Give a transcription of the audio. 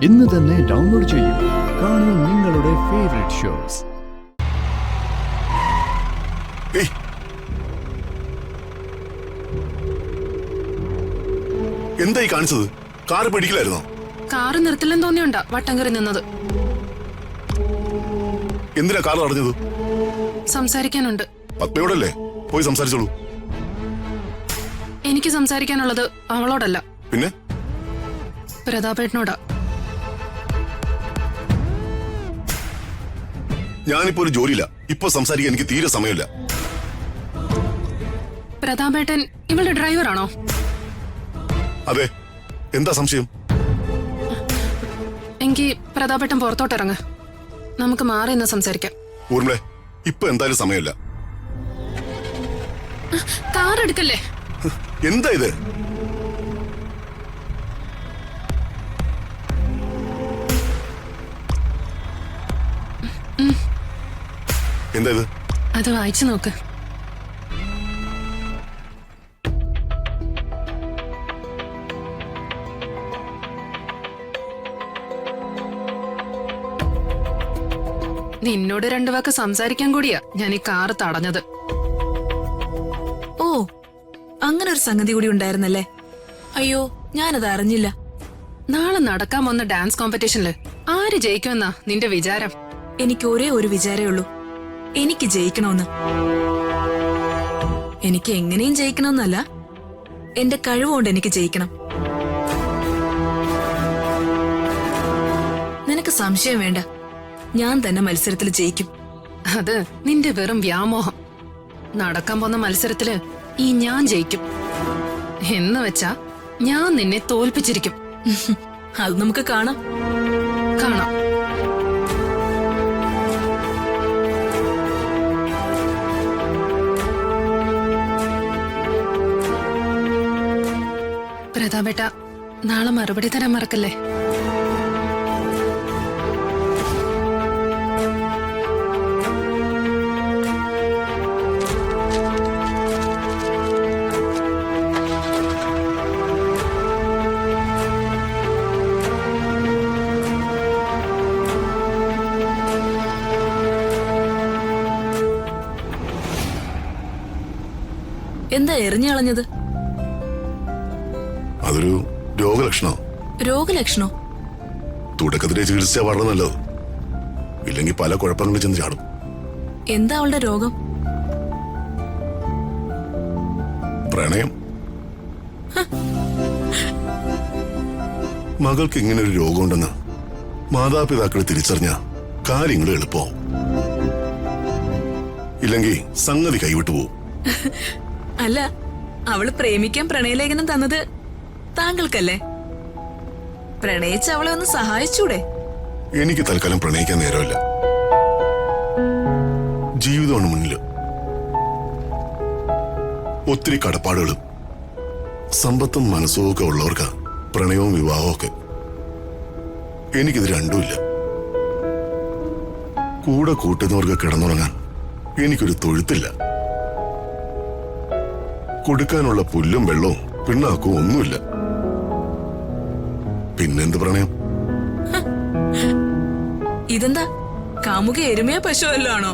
ഇന്ന് തന്നെ ഡൗൺലോഡ് ചെയ്യൂ. കാണൂ നിങ്ങളുടെ ഫേവറേറ്റ് ഷോസ്. എന്തായി കാണിച്ചത്? കാറ് പിടിക്കില്ലായിരുന്നോ? കാറ് നിർത്തില്ലെന്ന് തോന്നിയുണ്ടാ വട്ടം കയറി നിന്നത്. എന്തിനാ കാർ തടഞ്ഞത്? സംസാരിക്കാനുണ്ട്. പത്മയോടല്ലേ? പോയി സംസാരിച്ചോളൂ. എനിക്ക് സംസാരിക്കാനുള്ളത് അവളോടല്ല, പിന്നെ പ്രതാപേട്ടനോടാ. ഞാനിപ്പോ ഒരു ജോലിയില്ല. ഇപ്പൊ സംസാരിക്കാൻ എനിക്ക് തീരെ സമയമില്ല. പ്രതാപേട്ടൻ ഇവളുടെ ഡ്രൈവറാണോ? അതെ. എന്താ സംശയം? എങ്കിൽ പ്രതാപേട്ടൻ പുറത്തോട്ടിറങ്ങ്. നമുക്ക് മാറി നിന്ന് സംസാരിക്കാം. ഊർമിളെ, ഇപ്പൊ എന്തായാലും സമയമില്ല. കാർ എടുക്കല്ലേ? എന്താ ഇത്? എന്താ ഇത്? അത് വായിച്ചു നോക്ക്. നിന്നോട് രണ്ടു വാക്ക് സംസാരിക്കാൻ കൂടിയാ ഞാൻ ഈ കാറ് തടഞ്ഞത്. ഓ, അങ്ങനെ ഒരു സംഗതി കൂടി ഉണ്ടായിരുന്നല്ലേ? അയ്യോ, ഞാനത് അറിഞ്ഞില്ല. നാളെ നടക്കാൻ വന്ന ഡാൻസ് കോമ്പറ്റീഷനില് ആര് ജയിക്കുമെന്നാ നിന്റെ വിചാരം? എനിക്ക് ഒരേ ഒരു വിചാരേ ഉള്ളൂ, എനിക്ക് ജയിക്കണമെന്ന്. എനിക്ക് എങ്ങനെയും ജയിക്കണമെന്നല്ല, എന്റെ കഴിവുകൊണ്ട് എനിക്ക് ജയിക്കണം. നിനക്ക് സംശയം വേണ്ട, ഞാൻ തന്നെ മത്സരത്തിൽ ജയിക്കും. അത് നിന്റെ വെറും വ്യാമോഹം. നടക്കാൻ പോന്ന മത്സരത്തില് ഈ ഞാൻ ജയിക്കും എന്ന് വെച്ചാ ഞാൻ നിന്നെ തോൽപ്പിച്ചിരിക്കും. അത് നമുക്ക് കാണാം. കാണാം. പ്രതാപേട്ട, നാളെ മറുപടി തരാൻ മറക്കല്ലേ. എന്താ എറിഞ്ഞു കളഞ്ഞത്? അതൊരു രോഗലക്ഷണോ? രോഗലക്ഷണോ? തുടക്കത്തിലെ ചികിത്സ വളരെ നല്ലത്. ഇല്ലെങ്കിൽ പല കുഴപ്പങ്ങളിൽ ചെന്ന് ചാടും. എന്താ അവളുടെ രോഗം? പ്രണയം. മകൾക്ക് ഇങ്ങനെ ഒരു രോഗമുണ്ടെന്ന് മാതാപിതാക്കൾ തിരിച്ചറിഞ്ഞ കാര്യങ്ങൾ എളുപ്പമാവും. ഇല്ലെങ്കിൽ സംഗതി കൈവിട്ടു പോവും. അല്ല, അവള് പ്രേമിക്കാൻ പ്രണയലേഖനം തന്നത് താങ്കൾക്കല്ലേ? പ്രണയിച്ച് അവളെ ഒന്ന് സഹായിച്ചൂടെ? എനിക്ക് തൽക്കാലം പ്രണയിക്കാൻ നേരമില്ല. ജീവിതമാണ് മുന്നില്. ഒത്തിരി കടപ്പാടുകളും സമ്പത്തും മനസ്സും ഒക്കെ ഉള്ളവർക്ക് പ്രണയവും വിവാഹവും ഒക്കെ. എനിക്കിത് രണ്ടുമില്ല. കൂടെ കൂട്ടുന്നവർക്ക് കിടന്നുറങ്ങാൻ എനിക്കൊരു തൊഴുത്തില്ല. കൊടുക്കാനുള്ള പുല്ലും വെള്ളവും പിണ്ണാക്കും ഒന്നുമില്ല. പിന്നെന്ത് പ്രണയം? ഇതെന്താ, കാമുക എരുമയോ പശുവല്ലോ ആണോ?